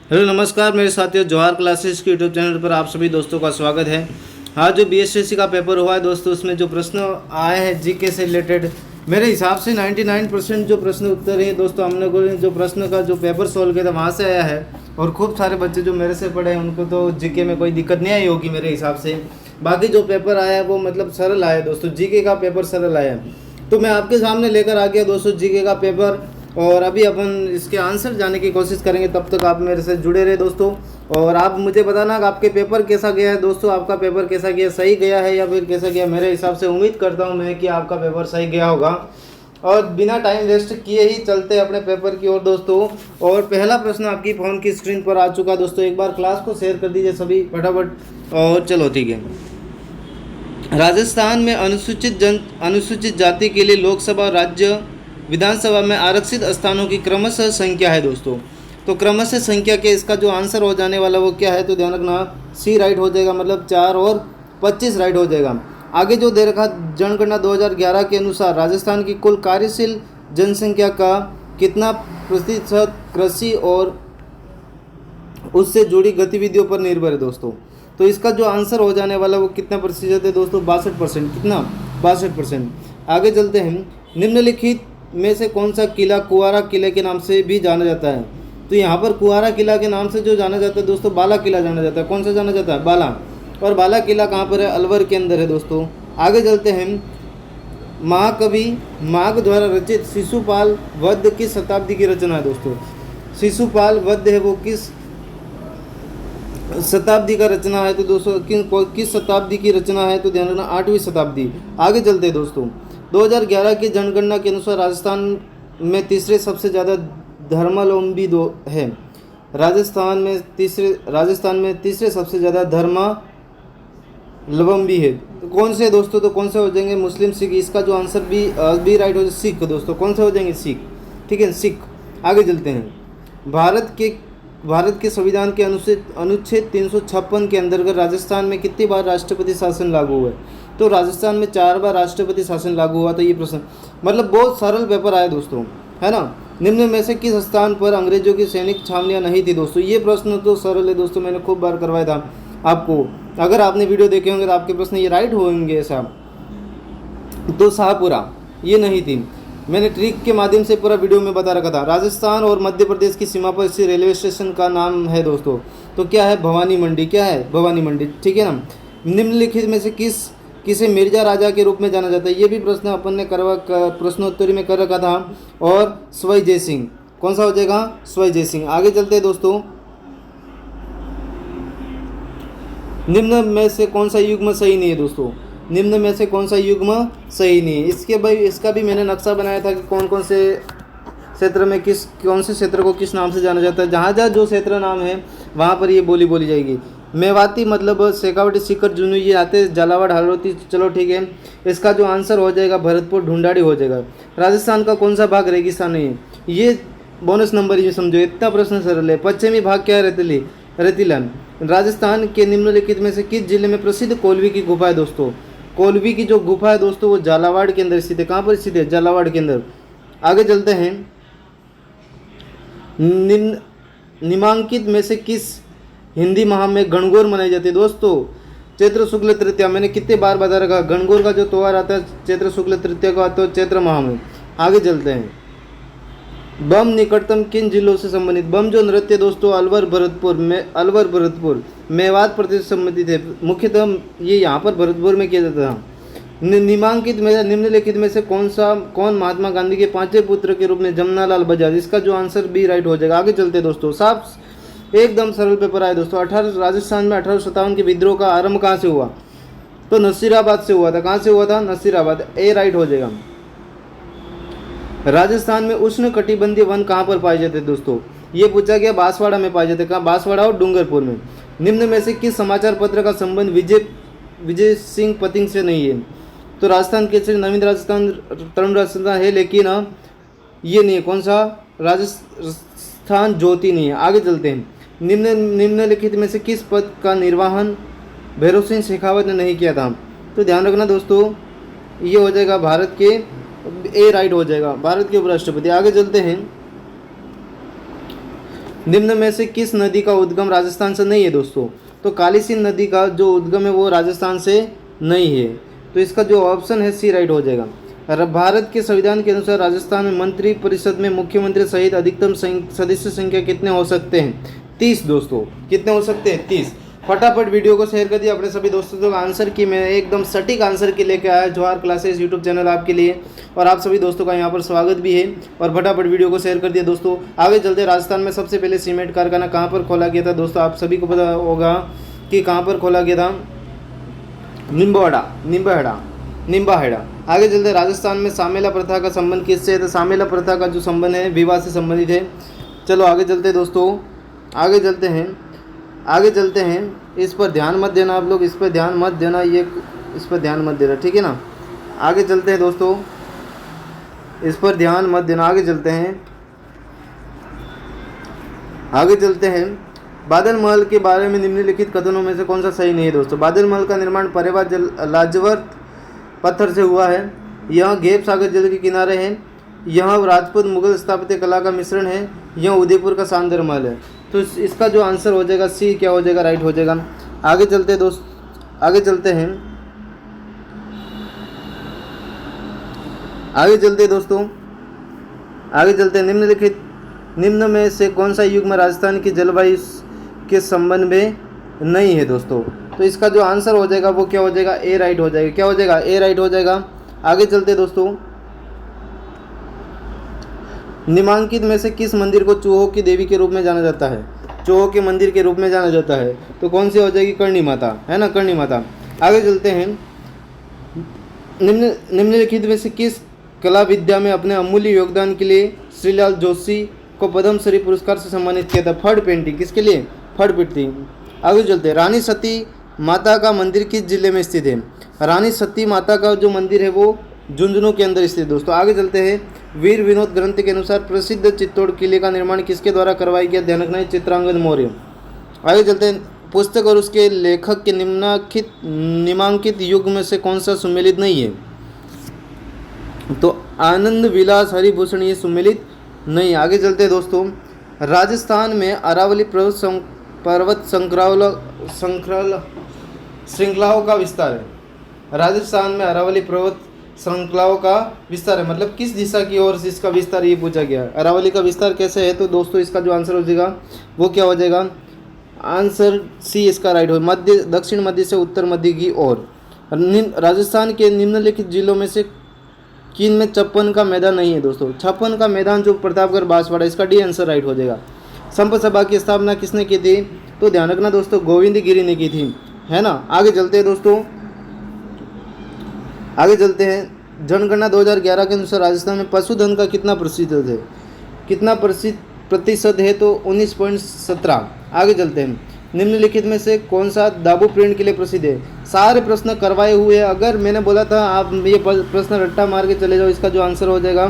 Hello नमस्कार मेरे साथियों, जवाहर क्लासेस के यूट्यूब चैनल पर आप सभी दोस्तों का स्वागत है। हाँ, जो बीएसएससी का पेपर हुआ है दोस्तों, उसमें जो प्रश्न आए हैं जीके से रिलेटेड, मेरे हिसाब से 99% जो प्रश्न उत्तर हैं दोस्तों, हमने को जो प्रश्न का जो पेपर सॉल्व किया था वहाँ से आया है। और खूब सारे बच्चे जो मेरे से पढ़े हैं उनको तो जीके में कोई दिक्कत नहीं आई होगी मेरे हिसाब से। बाकी जो पेपर आया है वो मतलब सरल आया है दोस्तों, जीके का पेपर सरल आया है। तो मैं आपके सामने लेकर आ गया दोस्तों जीके का पेपर, और अभी अपन इसके आंसर जाने की कोशिश करेंगे। तब तक आप मेरे से जुड़े रहे दोस्तों, और आप मुझे बताना कि आपके पेपर कैसा गया है दोस्तों। आपका पेपर कैसा गया, सही गया है या फिर कैसा गया। मेरे हिसाब से उम्मीद करता हूं मैं कि आपका पेपर सही गया होगा। और बिना टाइम वेस्ट किए ही चलते अपने पेपर की ओर दोस्तों। और पहला प्रश्न आपकी फ़ोन की स्क्रीन पर आ चुका दोस्तों। एक बार क्लास को शेयर कर दीजिए सभी फटाफट। और चलो ठीक है। राजस्थान में अनुसूचित जाति के लिए लोकसभा राज्य विधानसभा में आरक्षित स्थानों की क्रमशः संख्या है दोस्तों। तो क्रमशः संख्या के इसका जो आंसर हो जाने वाला वो क्या है, तो ध्यान रखना, सी राइट हो जाएगा, मतलब 4 और 25 राइट हो जाएगा। आगे जो दे रखा, जनगणना 2011 के अनुसार राजस्थान की कुल कार्यशील जनसंख्या का कितना प्रतिशत कृषि और उससे जुड़ी गतिविधियों पर निर्भर है दोस्तों। तो इसका जो आंसर हो जाने वाला वो कितना प्रतिशत है दोस्तों, 62%। कितना, 62%। आगे चलते हैं। निम्नलिखित में से कौन सा किला कुआरा किले के नाम से भी जाना जाता है। तो यहाँ पर कुआरा किला के नाम से जो जाना जाता है दोस्तों, बाला किला जाना जाता है। कौन सा जाना जाता है, बाला। और बाला किला कहाँ पर है, अलवर के अंदर है दोस्तों। आगे चलते हैं। महाकवि माघ द्वारा रचित शिशुपाल वध किस शताब्दी की रचना है दोस्तों। शिशुपाल वध है वो किस शताब्दी का रचना है, तो दोस्तों किस शताब्दी की रचना है, तो ध्यान रखना 8वीं शताब्दी। आगे चलते हैं दोस्तों। 2011 की जनगणना के अनुसार राजस्थान में तीसरे सबसे ज़्यादा धर्मावलंबी है। राजस्थान में तीसरे सबसे ज़्यादा धर्मावलंबी है। तो कौन से दोस्तों, तो कौन से हो जाएंगे, मुस्लिम सिख। इसका जो आंसर भी राइट हो जाए, सिख दोस्तों। कौन से हो जाएंगे, सिख। ठीक है, सिख। आगे चलते हैं। भारत के संविधान के अनुच्छेद 356 के अंतर्गत राजस्थान में कितनी बार राष्ट्रपति शासन लागू हुआ है। तो राजस्थान में 4 बार राष्ट्रपति शासन लागू हुआ। तो ये प्रश्न मतलब बहुत सरल पेपर आया दोस्तों, है ना। निम्न में से किस स्थान पर अंग्रेजों की सैनिक छावनियां नहीं थी दोस्तों। ये प्रश्न तो सरल है दोस्तों, मैंने खूब बार करवाया था आपको। अगर आपने वीडियो देखे होंगे तो आपके प्रश्न ये राइट होंगे। ऐसा तो शाहपुरा ये नहीं थी। मैंने ट्रिक के माध्यम से पूरा वीडियो में बता रखा था। राजस्थान और मध्य प्रदेश की सीमा पर स्थित रेलवे स्टेशन का नाम है दोस्तों, तो क्या है, भवानी मंडी। क्या है, भवानी मंडी। ठीक है ना। निम्नलिखित में से किसे मिर्जा राजा के रूप में जाना जाता है। ये भी प्रश्न अपन ने प्रश्नोत्तरी में कर रखा था। और स्वै जय सिंह, कौन सा हो जाएगा, स्वै जय सिंह। आगे चलते हैं दोस्तों। निम्न में से कौन सा युग्म सही नहीं है दोस्तों। निम्न में से कौन सा युग्म सही नहीं है। इसका भी मैंने नक्शा बनाया था कि कौन कौन से क्षेत्र में कौन से क्षेत्र को किस नाम से जाना जाता है। जहाँ जहाँ जो क्षेत्र नाम है वहाँ पर ये बोली जाएगी। मेवाती मतलब शेखावटी, सीकर, जुनू ये आते, झालावाड़, हरदोती। चलो ठीक है। इसका जो आंसर हो जाएगा भरतपुर, ढूंढाड़ी हो जाएगा। राजस्थान का कौन सा भाग रेगिस्तान नहीं है, ये बोनस नंबर ये समझो, इतना प्रश्न सरल है। पश्चिमी भाग क्या है, रेतीला। राजस्थान के निम्नलिखित में से किस जिले में प्रसिद्ध कोलवी की गुफा है दोस्तों। कोलवी की जो गुफा है दोस्तों वो झालावाड़ के अंदर स्थित है। कहाँ पर स्थित है, झालावाड़ के अंदर। आगे चलते हैं। निम्नांकित में से किस हिंदी माह में गणगौर मनाई जाती है दोस्तों। चैत्र शुक्ल तृतीया, मैंने कितने बार बता रखा, गणगौर का जो त्यौहार आता है चैत्र शुक्ल तृतीया को आता है चैत्र माह में। आगे चलते हैं। बम निकटतम किन जिलों से संबंधित। बम जो नृत्य दोस्तों अलवर भरतपुर मेवात प्रदेश से संबंधित है। मुख्यतः ये यहाँ पर भरतपुर में किया जाता था। निम्नलिखित में से कौन महात्मा गांधी के 5वें पुत्र के रूप में जमनालाल बजाज। इसका जो आंसर भी राइट हो जाएगा। आगे चलते दोस्तों। साफ एकदम सरल पेपर आए दोस्तों। राजस्थान में 1857 के विद्रोह का आरंभ कहाँ से हुआ, तो नसीराबाद से हुआ था। कहाँ से हुआ था, नसीराबाद। ए राइट हो जाएगा। राजस्थान में उष्ण कटिबंधीय वन कहाँ पर पाए जाते हैं दोस्तों, ये पूछा गया। बांसवाड़ा में पाए जाते हैं। कहाँ, बांसवाड़ा और डूंगरपुर में। निम्न में से किस समाचार पत्र का संबंध विजय सिंह पतिंग से नहीं है। तो राजस्थान केसरी, नवीन राजस्थान, तरुण राजस्थान है, लेकिन ये नहीं है। कौन सा, राजस्थान ज्योति नहीं है। आगे चलते हैं। निम्नलिखित में से किस पद का निर्वहन भैरव सिंह शेखावत ने नहीं किया था। तो ध्यान रखना दोस्तों, ये हो जाएगा भारत के, ए राइट हो जाएगा, भारत के उपराष्ट्रपति। आगे चलते हैं। निम्न में से किस नदी का उद्गम राजस्थान से नहीं है दोस्तों? तो काली सिंध नदी का जो उद्गम है वो राजस्थान से नहीं है। तो इसका जो ऑप्शन है सी राइट हो जाएगा। भारत के संविधान के अनुसार राजस्थान में मंत्री परिषद में मुख्यमंत्री सहित अधिकतम सदस्य संख्या कितने हो सकते हैं? 30 दोस्तों। कितने हो सकते हैं? 30। फटाफट वीडियो को शेयर कर दिया अपने सभी दोस्तों को। आंसर की मैं एकदम सटीक आंसर की लेके आया जवाहर क्लासेस यूट्यूब चैनल आपके लिए, और आप सभी दोस्तों का यहाँ पर स्वागत भी है। और फटाफट वीडियो को शेयर कर दिया दोस्तों। आगे चलते, राजस्थान में सबसे पहले सीमेंट कारखाना कहाँ पर खोला गया था दोस्तों? आप सभी को पता होगा कि कहाँ पर खोला गया था? निम्बाहेड़ा। आगे चलते, राजस्थान में सामेला प्रथा का संबंध किससे है? तो सामेला प्रथा का जो संबंध है विवाह से संबंधित है। चलो आगे चलते दोस्तों, आगे चलते हैं। इस पर ध्यान मत देना आप लोग, इस पर ध्यान मत देना, इस पर ध्यान मत देना, ठीक है ना। आगे चलते हैं दोस्तों, इस पर ध्यान मत देना। आगे चलते हैं। बादल महल के बारे में निम्नलिखित कथनों में से कौन सा सही नहीं है दोस्तों? बादल महल का निर्माण परेवा लाजवर्त पत्थर से हुआ है। यह घेप सागर जल के किनारे है। यह राजपूत मुगल स्थापत्य कला का मिश्रण है। यह उदयपुर का शानदार महल है। तो इसका जो आंसर हो जाएगा सी क्या हो जाएगा? राइट हो जाएगा। आगे चलते हैं। निम्न में से कौन सा युग में राजस्थान की जलवायु के संबंध में नहीं है दोस्तों? तो इसका जो आंसर हो जाएगा वो क्या हो जाएगा? ए राइट हो जाएगा। क्या हो जाएगा? ए राइट हो जाएगा। आगे चलते दोस्तों, निम्नलिखित में से किस मंदिर को चूहों की देवी के रूप में जाना जाता है? चूहों के मंदिर के रूप में जाना जाता है। तो कौन सी हो जाएगी? करणी माता, है ना, करणी माता। आगे चलते हैं। निम्नलिखित में से किस कला विद्या में अपने अमूल्य योगदान के लिए श्रीलाल जोशी को पद्मश्री पुरस्कार से सम्मानित किया था? फड़ पेंटिंग। किसके लिए? फड़ पेंटिंग। आगे चलते हैं। रानी सती माता का मंदिर किस जिले में स्थित है? रानी सती माता का जो मंदिर है वो झुंझुनू के अंदर स्थित है दोस्तों। आगे चलते हैं। वीर विनोद ग्रंथ के अनुसार प्रसिद्ध चित्तौड़ किले का निर्माण किसके द्वारा करवाया गया? ध्यान रखना है, चित्रांगद मौर्य। आगे चलते हैं। पुस्तक और उसके लेखक के निम्नांकित युग में से कौन सा सुमेलित नहीं है? तो आनंद विलास हरिभूषण ये सुमेलित नहीं। आगे चलते हैं दोस्तों। राजस्थान में अरावली पर्वत श्रृंखलाओं का विस्तार है। राजस्थान में अरावली पर्वत श्रृंखलाओं का विस्तार है, मतलब किस दिशा की ओर से इसका विस्तार ये पूछा गया। अरावली का विस्तार कैसे है? तो दोस्तों इसका जो आंसर हो जाएगा वो क्या हो जाएगा? आंसर सी इसका राइट हो। दक्षिण मध्य से उत्तर मध्य की ओर। राजस्थान के निम्नलिखित जिलों में से किन में 56 का मैदान नहीं है दोस्तों? 56 का मैदान जो प्रतापगढ़ बांसवाड़ा, इसका डी आंसर राइट हो जाएगा। संप सभा की स्थापना किसने की थी? तो ध्यान रखना दोस्तों, गोविंद गिरी ने की थी, है ना। आगे चलते हैं दोस्तों, आगे चलते हैं। जनगणना 2011 के अनुसार राजस्थान में पशुधन का कितना प्रतिशत है? तो 19.17। आगे चलते हैं। निम्नलिखित में से कौन सा दाबू प्रिंट के लिए प्रसिद्ध है? सारे प्रश्न करवाए हुए हैं। अगर मैंने बोला था आप ये प्रश्न रट्टा मार के चले जाओ, इसका जो आंसर हो जाएगा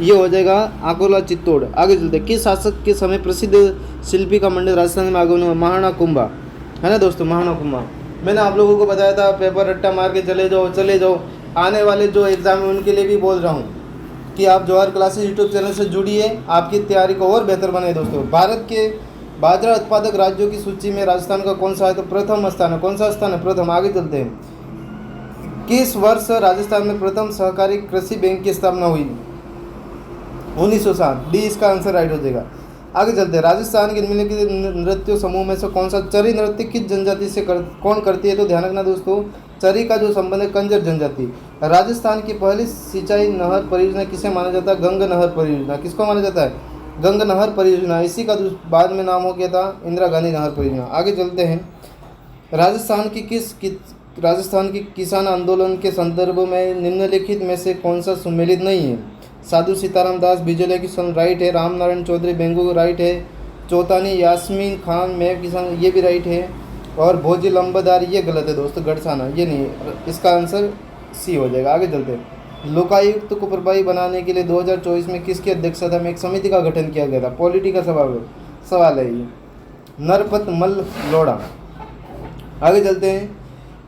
ये हो जाएगा आकोला चित्तौड़। आगे चलते हैं। किस शासक के समय प्रसिद्ध शिल्पी का मंदिर राजस्थान में आगमन हुआ? महाराणा कुंभा, है ना दोस्तों, महाराणा कुंभा। मैंने आप लोगों को बताया था पेपर रट्टा मार के चले जाओ। आने वाले जो एग्ज़ाम है उनके लिए भी बोल रहा हूँ कि आप जवाहर क्लासेस यूट्यूब चैनल से जुड़िए, आपकी तैयारी को और बेहतर बनाए दोस्तों। भारत के बाजरा उत्पादक राज्यों की सूची में राजस्थान का कौन सा है? तो प्रथम स्थान है। कौन सा स्थान है? प्रथम। आगे चलते हैं। किस वर्ष राजस्थान में प्रथम सहकारी कृषि बैंक की स्थापना हुई? 1907। डी इसका आंसर राइट हो जाएगा। आगे चलते हैं। राजस्थान के निम्नलिखित नृत्य समूह में से कौन सा चरी नृत्य किस जनजाति से कौन करती है? तो ध्यान रखना दोस्तों, चरी का जो संबंध है कंजर जनजाति। राजस्थान की पहली सिंचाई नहर परियोजना किसे माना जाता है? गंगा नहर परियोजना। किसको माना जाता है? गंगा नहर परियोजना। इसी का बाद में नाम हो गया था इंदिरा गांधी नहर परियोजना। आगे चलते हैं। राजस्थान की किसान आंदोलन के संदर्भ में निम्नलिखित में से कौन सा सुमेलित नहीं है? साधु सीताराम दास बिजलिया किसान राइट है। रामनारायण चौधरी बेंगू राइट है। चौतानी यास्मीन खान मेव किसान ये भी राइट है। और भोजी लंबदार ये गलत है दोस्तों, गढ़साना ये नहीं है। इसका आंसर सी हो जाएगा। आगे चलते हैं। लोकायुक्त को प्रभावी बनाने के लिए 2024 में किसकी अध्यक्षता में एक समिति का गठन किया गया था? पॉलिटी का सवाल है ये। नरपत मल्ल लोढ़ा। आगे चलते हैं।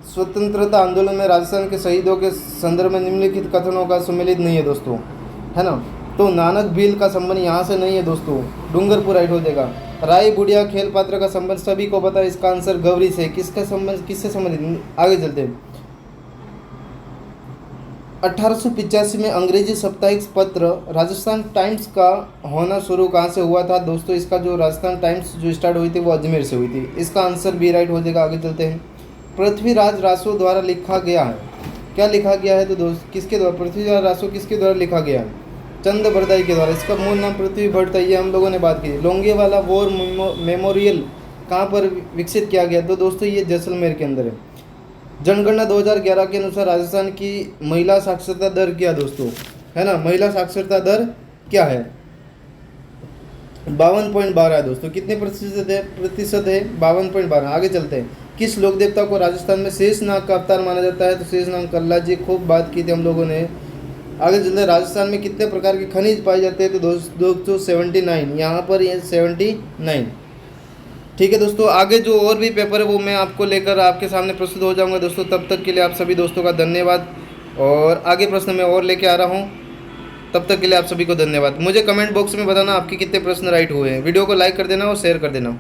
स्वतंत्रता आंदोलन में राजस्थान के शहीदों के संदर्भ में निम्नलिखित कथनों का सुमेलित नहीं है दोस्तों, है ना। तो नानक भील का संबंध यहाँ से नहीं है दोस्तों, डूंगरपुर राइट हो जाएगा। राय बुढ़िया खेल पात्र का संबंध सभी को पता है, इसका आंसर गौरी से। किसका संबंध, किससे संबंधित, आगे चलते हैं। 1885 में अंग्रेजी साप्ताहिक पत्र राजस्थान टाइम्स का होना शुरू कहाँ से हुआ था दोस्तों? इसका जो राजस्थान टाइम्स जो स्टार्ट हुई थी वो अजमेर से हुई थी। इसका आंसर बी राइट हो जाएगा। आगे चलते हैं। पृथ्वीराज रासो द्वारा लिखा गया है, क्या लिखा गया है तो दोस्त किसके द्वारा? पृथ्वीराज रासो किसके द्वारा लिखा गया है? चंद बरदाई के द्वारा। इसका मूल नाम पृथ्वी भट्ट था, ये हम लोगों ने बात की। लोंगेवाला वॉर मेमोरियल कहाँ पर विकसित किया गया तो दोस्तों ये जैसलमेर के अंदर है। जनगणना 2011 के अनुसार राजस्थान की महिला साक्षरता दर क्या दोस्तों, है ना? महिला साक्षरता दर क्या है? 52.12 है दोस्तों। कितने प्रतिशत है? 52.12। आगे चलते हैं। किस लोक देवता को राजस्थान में शेषनाग का अवतार माना जाता है तो शेषनाग कल्ला जी, खूब बात की थी हम लोगों ने। आगे चलते हैं। राजस्थान में कितने प्रकार के खनिज पाए जाते हैं तो दोस्तों 79। यहाँ पर ये 79। ठीक है दोस्तों, आगे जो और भी पेपर है वो मैं आपको लेकर आपके सामने प्रस्तुत हो जाऊंगा दोस्तों। तब तक के लिए आप सभी दोस्तों का धन्यवाद, और आगे प्रश्न मैं और लेके आ रहा हूँ। तब तक के लिए आप सभी को धन्यवाद। मुझे कमेंट बॉक्स में बताना आपके कितने प्रश्न राइट हुए हैं। वीडियो को लाइक कर देना और शेयर कर देना।